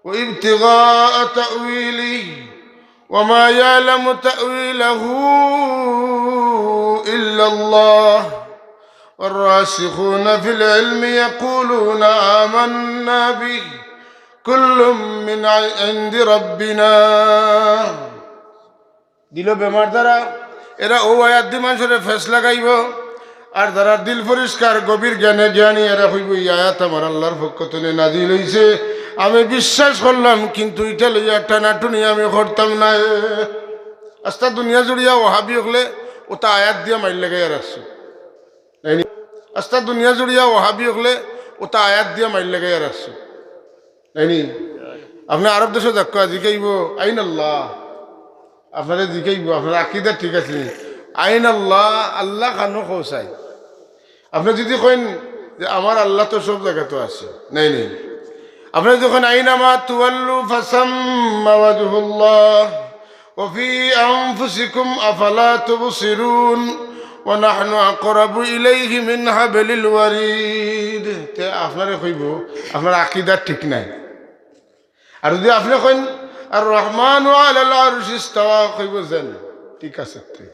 وابتغاء تأويله وما يعلم تأويله إلا الله والراسخون في العلم يقولون آمنا به كل من عند ربنا দিল বেমার দ্বারা এরা ও আয়াত দি মানুষের ফেসলা গাইব আর যারা দিল পরিষ্কার গভীর জ্ঞানে জ্ঞানী এরা হইব এই আয়াত আমার আল্লাহর পক্ষ থেকে নাজিল হইছে আমি বিশ্বাস করলাম কিন্তু এটা লইয়া টানাটুনি আমি করতাম না আস্তা দুনিয়া জুড়িয়া ওহাবি হলে ওটা আয়াত দিয়া মাইল লাগাইয়া রাখছে আস্তা দুনিয়া জুড়িয়া ওহাবি হলে ওটা আয়াত দিয়া মাইল লাগাইয়া রাখছে তাইনি আপনি আরব দেশে দেখা জিকাইব আইন আল্লাহ আপনারা জিকাইব আপনার আকিদা ঠিক আছে আইন আল্লাহ আল্লাহ খানো খোসাই আপনি যদি কইন যে আমার আল্লাহ তো সব জায়গাতে আছে নাই নেই আপনি যখন আইনামা তুয়াল্লু ফাসাম্মা ওয়াজহুল্লাহ ওয়া ফি আনফুসিকুম আফালা তুবসিরুন ওয়া নাহনু আকরাবু ইলাইহি মিন হাবলিল ওয়ারিদ তে আপনারে কইব আপনার আকীদা ঠিক নাই আর যদি আপনি কইন আর রহমানু আলাল আরশি ইস্তাওয়া কইব জান ঠিক আছে তুই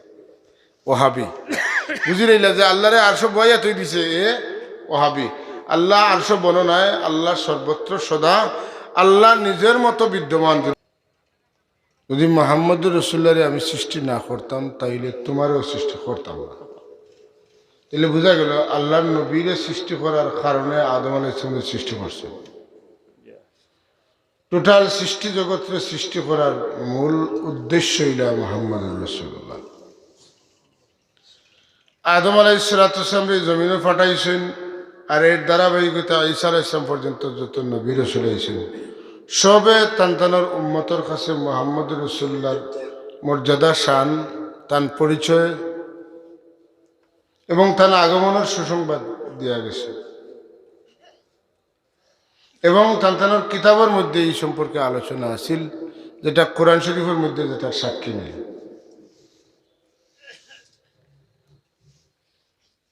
ওহাবি বুঝি রইলা যে আল্লাহরে আরশ বয়া তুই দিছে এ ওহাবি আল্লাহ আরশ বর্ণনায় আল্লাহ সর্বত্র সদা আল্লাহ নিজের মতো বিদ্যমান যদি মুহাম্মদুর রাসূলুল্লাহরে আমি সৃষ্টি না করতাম তাইলে তোমারও সৃষ্টি করতাম না তাহলে বোঝা গেল আল্লাহর নবীরে সৃষ্টি করার কারণে আদম আলাইহিস সালামের সৃষ্টি করছে টোটাল সৃষ্টি জগতের সৃষ্টি করার মূল উদ্দেশ্য হইল মুহাম্মদুর রাসূলুল্লাহ আদম আলাইহিস সালামকে জমিনে পাঠাইছেন আর এর ধারাবাহিকতা ঈসা আলাইহিস সালাম পর্যন্ত যত নবী রাসূল আইছেন সবে তান্তানোর উম্মতের কাছে মুহাম্মদুর রাসূলুল্লাহর মর্যাদা শান তার পরিচয় এবং তার আগমনের সুসংবাদ দেওয়া গেছে এবং তান্তানোর কিতাবের মধ্যে এই সম্পর্কে আলোচনা আছিল যেটা কোরআন শরীফের মধ্যে যেটা সাক্ষী নেই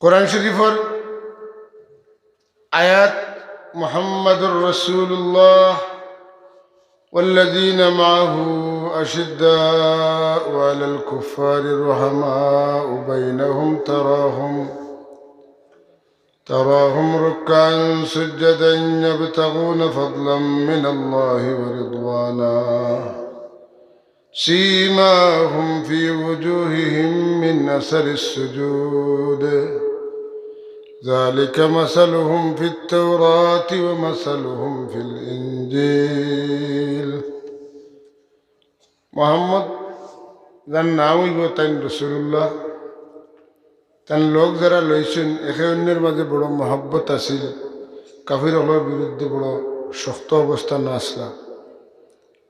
কোরআন শরীফের আয়াত মুহাম্মাদুর রাসূলুল্লাহ والذين معه أشداء على الكفار رحماء بينهم تراهم ركعا سجدا يبتغون فضلا من الله ورضوانا سيماهم في وجوههم من أثر السجود ذلك مثلهم في التوراة ومثلهم في الإنجيل محمد যার নাম হইব তাইন রাসূলুল্লাহ তার লোক যারা লইছেন একে অন্যের মাঝে বড় মহব্বত আছিল কাফির হলের বিরুদ্ধে বড় শক্ত অবস্থান আসলা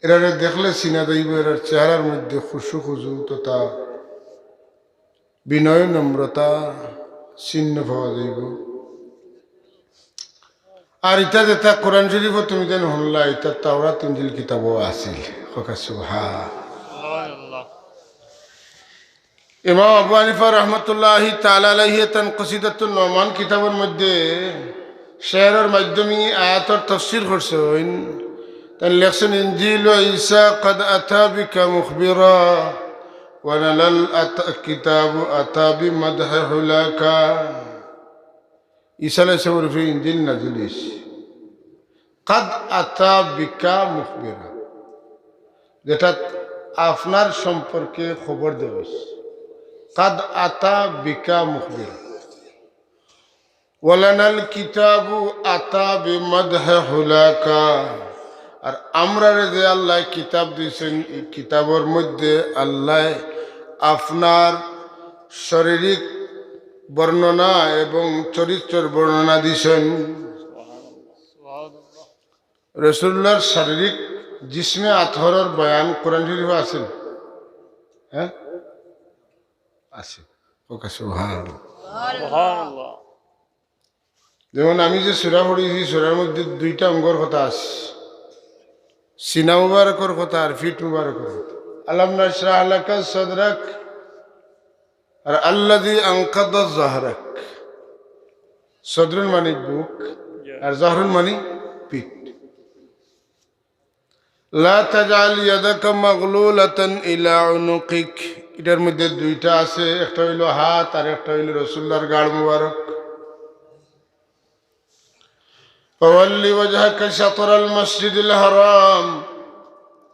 এরারে দেখলে চিনা যাইব এরার চেহারার মধ্যে খুশু খুজু তথা বিনয় নম্রতা চিহ্ন পাওয়া যাইব আর ইটা যেটা কোরআন শরীফ তুমি যেন শুনলা এটা তাওরাত ইনজিল কিতাবও আছিল ইমাম আবু হানিফা রাহমাতুল্লাহি তাআলা আলাইহি তান কসিদাতুন নুমান কিতাবের মধ্যে শেয়ারের মাধ্যমে আয়াতের তাফসীর করছেন তান লেখছেন ইনজিল ঈসা قد اتى بك مخبرا ونل الكتاب اتى بمدحه لك ঈসা আলাইহিস সালামের উপরে ইনজিল নাযিল হইছে قد اتى بك مخبرا যেটা আপনার সম্পর্কে খবর দেওয়া হইছে قد اتى بك مخبرا ولنا الكتاب اتى بمدحه لك আর আমরা যে আল্লাহ কিতাব দিয়েছেন এই কিতাবের মধ্যে আল্লাহ আপনার শারীরিক বর্ণনা এবং চরিত্রের বর্ণনা দিয়েছেন রাসূলুল্লাহর শারীরিক জিসমে আতহরের বয়ান কোরআন শরীফে আছে হ্যাঁ আছে ওকে সুবহানাল্লাহ যেমন আমি যে সূরা পড়েছি সূরার মধ্যে দুইটা অঙ্গর কথা আছে সিনা মুবারকর কথা আর ফিট মুবারকর কথা আলাম নাশরাহ লাকা সাদরাক আর আল্লাযী আনকাদা যাহরাক সদরুন মানে বুক আর যাহরুন মানে পিঠ লা তাজআল ইয়াদাকা মাগলুলাতান ইলা উনুকিক। এটার মধ্যে দুইটা আছে, একটা হইল হাত আর একটা হইল রাসূলুল্লাহর গাড় মুবারক। ফাওয়াল্লি ওয়াজহাকা শাতরাল মসজিদিল হারাম,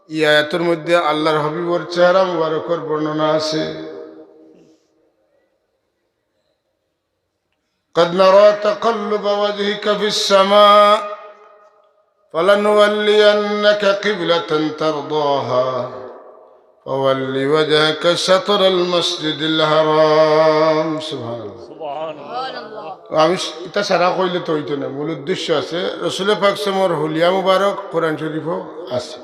এই আয়াতের মধ্যে আল্লাহর হাবিবের চেহারা মুবারকের বর্ণনা আছে। قد نرى تقلب وجهك في السماء فلنولينك قبلة ترضاها فول وجهك شطر المسجد الحرام. سبحان الله. আমি এটা সারা কইলে তো হইতো না, মূল উদ্দেশ্য আছে রাসূল পাক সাল্লাল্লাহু আলাইহি হুলিয়া মুবারক কোরআন শরীফও আছে।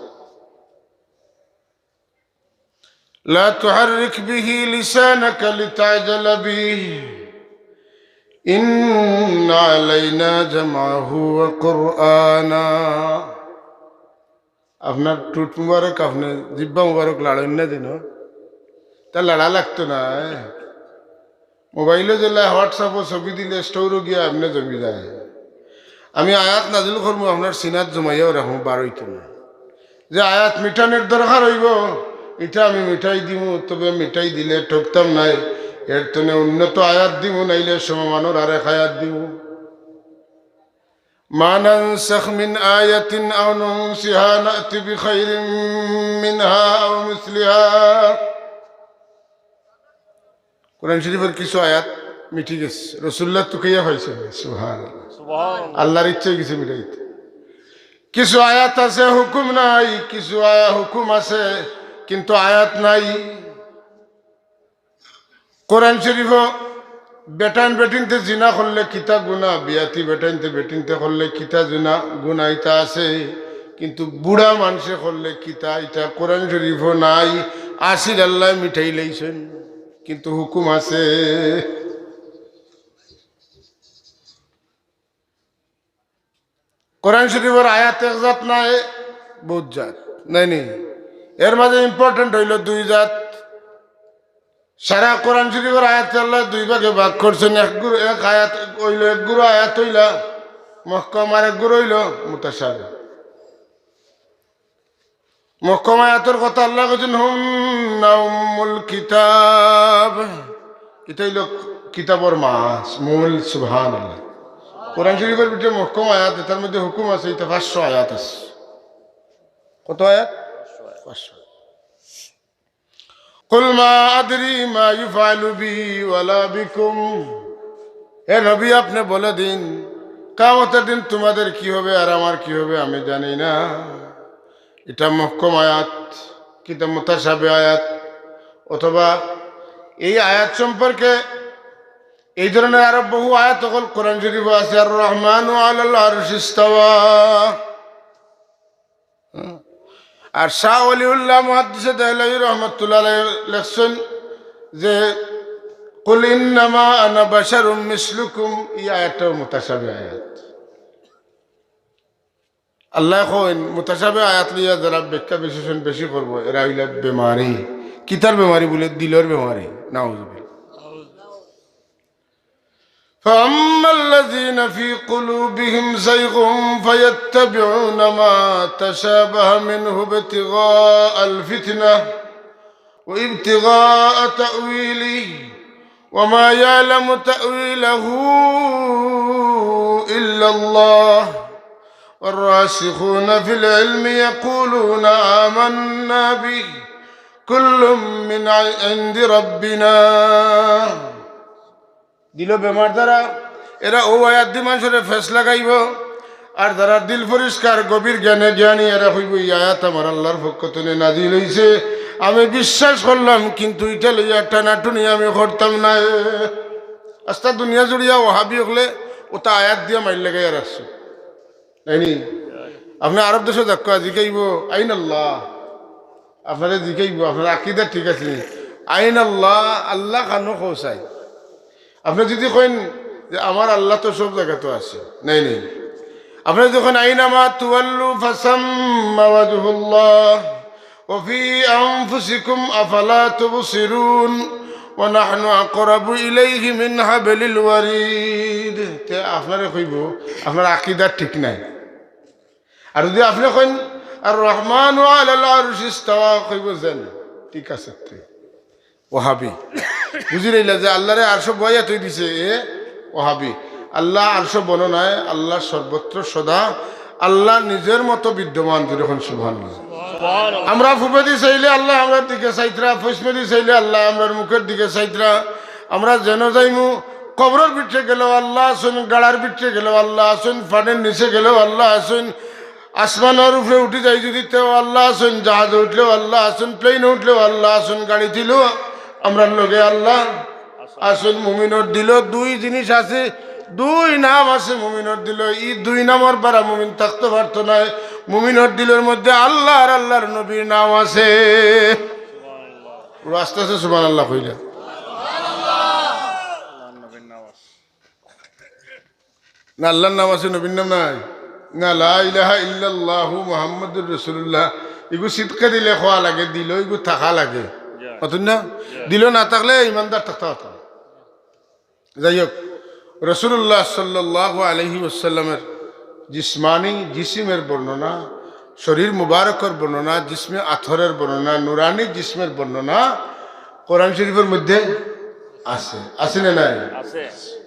لا تحرك به لسانك لتعجل به إن علينا جمعه وقرآنا. আপনার টুট মুবারক আপনার জিব্বা মুবারক লাড়েন না দিন, তা লাড়া লাগতো না। মোবাইলে দিলে হোয়াটসঅ্যাপও ছবি দিলে স্টোরও গিয়ে আপনি জমি যায়। আমি আয়াত নাজিল করবো আপনার সিনাত জমাইয়াও রাখবো বারোইতো না। যে আয়াত মিটানের দরকার হইব এটা আমি মিঠাই দিব, তবে মিঠাই দিলে ঠকতাম নাই। এর তনে উন্নত আয়াত দিব, নাইলে সমমানোর আরেক আয়াত দিব। মা নানসাখ মিন আয়াতিন আও নুনসিহা নাতি বিখাইরিন মিনহা আও মিসলিহা। কোরআন শরীফের কিছু আয়াত মিটি গেছে, রাসূলুল্লাহ তুকাইয়া হয়েছে। সুবহানাল্লাহ, আল্লাহর ইচ্ছে কিছু মিটাইতে। কিছু আয়াত আছে হুকুম নাই, কিছু হুকুম আছে কিন্তু আয়াত নাই। কোরআন শরীফ বেটান বেটিনতে জিনা করলে কিতা গুণা, বিয়াতি বেটাইনতে বেটিনতে করলে কিতা জিনা গুণা ইটা আছে, কিন্তু বুড়া মানুষে করলে কিতা ইটা কোরআন শরীফ নাই। আসির আল্লাহ মিঠাই লাইছেন কিন্তু হুকুম আছে। কোরআন শরীফের আয়াত এক জাত নাই, বহুত জাত নাই নি। এর মাঝে ইম্পর্টেন্ট হইল দুই জাত। সারা কোরআন শরীফের আয়াত আল্লাহ দুই ভাগে ভাগ করছেন। এক আয়াত হইল, এক গুরু আয়াত হইলা মুহকাম, আর এক গুরু হইল মুতাশাবিহ। মুহকাম আয়াতের কথা আল্লাহ কইছেন হুন্না উম্মুল কিতাব, এটা হইল কিতাবর মাস মূল। সুবহানাল্লাহ। কোরআন শরীফের ভিতরে মুহকাম আয়াত, তার মধ্যে হুকুম আছে, এটা 500 আয়াত আছে। কত আয়াত? 500। কুল মা আদরি মা ইউফআলু বি ওয়ালা বিকুম। হে নবী আপনি বলে দিন কিয়ামতের দিন তোমাদের কি হবে আর আমার কি হবে আমি জানি না। এটা মুহকাম আয়াত, কিতাব মুতাশাবিহ আয়াত। অথবা এই আয়াত সম্পর্কে এই ধরনের আরো বহু আয়াত তখন কোরআন শরীফ আছে। আর রহমানু আলাল আরশি ইস্তাওয়া। আর শাহ ওলিউল্লাহ মুহাদ্দিস দেহলভী রহমাতুল্লাহ আলাইহি লেখছেন যে কুল ইন্নামা আনা বাশারুম মিসলুকুম, এই আয়াতটাও মুতাশাবিহ আয়াত। আল্লাহ কইন মুতাশাবিহ আয়াত লিয়া যারা ব্যাখ্যা বিশ্লেষণ বেশি করবো এরা হইলা বেমারি। কিতার বেমারি বলে? দিলের বেমারি। নাউযুবিল্লাহ। فأما الذين في قلوبهم زيغ فيتبعون ما تشابه منه ابتغاء الفتنة وابتغاء تأويله وما يعلم تأويله إلا الله والراسخون في العلم يقولون آمنا به كل من عند ربنا. দিল বেমার দ্বারা এরা ও আয়াত দি মানুষের ফেস লাগাইব, আর যারা দিল পরিষ্কার গভীর জ্ঞানে জ্ঞানী এরা হইব এই আয়াত আমার আল্লাহর পক্ষ থেকে নাজিল হইছে, আমি বিশ্বাস করলাম কিন্তু এটা লইয়া টানাটুনি আমি করতাম না। আস্তা দুনিয়া জুড়িয়া ওহাবি হলে ওটা আয়াত দিয়া মাইল লাগাইয়া রাখছো নাইনি। আপনি আরব দেশে দেখা জিকাইব আইন আল্লাহ, আপনারা জিকাইব আপনার আকীদা ঠিক আছে আইন আল্লাহ, আল্লাহ খানো খোসাই। আপনি যদি কইন যে আমার আল্লাহ তো সব জায়গাতে আছে, নাই নাই। আপনি যখন আইনামা তুওয়াল্লু ফাসাম্মা ওয়াজহুল্লাহ ওয়া ফি আনফুসিকুম আফালা তুবসিরুন ওয়া নাহনু আকরাবু ইলাইহি মিন হাবলিল ওয়ারিদ। তে আপনারে কইব আপনার আকীদা ঠিক নাই। আর যদি আপনি কইন আর রহমান আলাল আরশি ইস্তাওয়া কইব যেন ঠিক আছে তুই ওহাবি বুঝি রইলা যে আল্লাহরে আরশ বইয়া তুই দিছে এ ওহাবি আল্লাহ আরশ বর্ণনায় আল্লাহ সর্বত্র সদা আল্লাহ নিজের মতো বিদ্যমান যখন সুবহানাল্লাহ আমরা ফুপেদি চাইলে আল্লাহ আমরার দিকে চাইতরা ফুসমেদি চাইলে আল্লাহ আমরার মুখের দিকে চাইতরা আমরা যেন যাইমু কবরের পিঠে গেলেও আল্লাহ আসুন গাড়ার পিঠে গেলেও আল্লাহ আসুন ফানের নিচে গেলেও আল্লাহ আসুন আসমানের উপরে উঠে যাই যদি তেও আল্লাহ আসুন জাহাজে উঠলেও আল্লাহ আসুন প্লেনে উঠলেও আল্লাহ আসুন গাড়ি দিলেও আমরা লগে আল্লাহ আসুন মুমিনর দিল দুই জিনিস আছে দুই নাম আছে মুমিনর দিল এই দুই নামের বারা মুমিন থাকতে পারতো না মুমিনর দিলের মধ্যে আল্লাহ আর আল্লাহর নবীর নাম আছে আস্তে আস্তে সুবহানাল্লাহ কইলা না আল্লাহর নাম আছে নবীর নাম নাই না লা ইলাহা ইল্লাল্লাহু মুহাম্মাদুর রাসূলুল্লাহ এগু সিদকা দিলে খোয়া লাগে দিল এগু থাকা লাগে অতন না দিল না থাকলে ইমানদার থাকতে হতো যাই হোক রাসূলুল্লাহ সাল্লাল্লাহু আলাইহি ওয়াসাল্লামের জিসমানি জিসিমের বর্ণনা শরীর মুবারকের বর্ণনা জিসমে আথরের বর্ণনা নুরানি জিসমের বর্ণনা কোরআন শরীফের মধ্যে আছে আছে না নাই আছে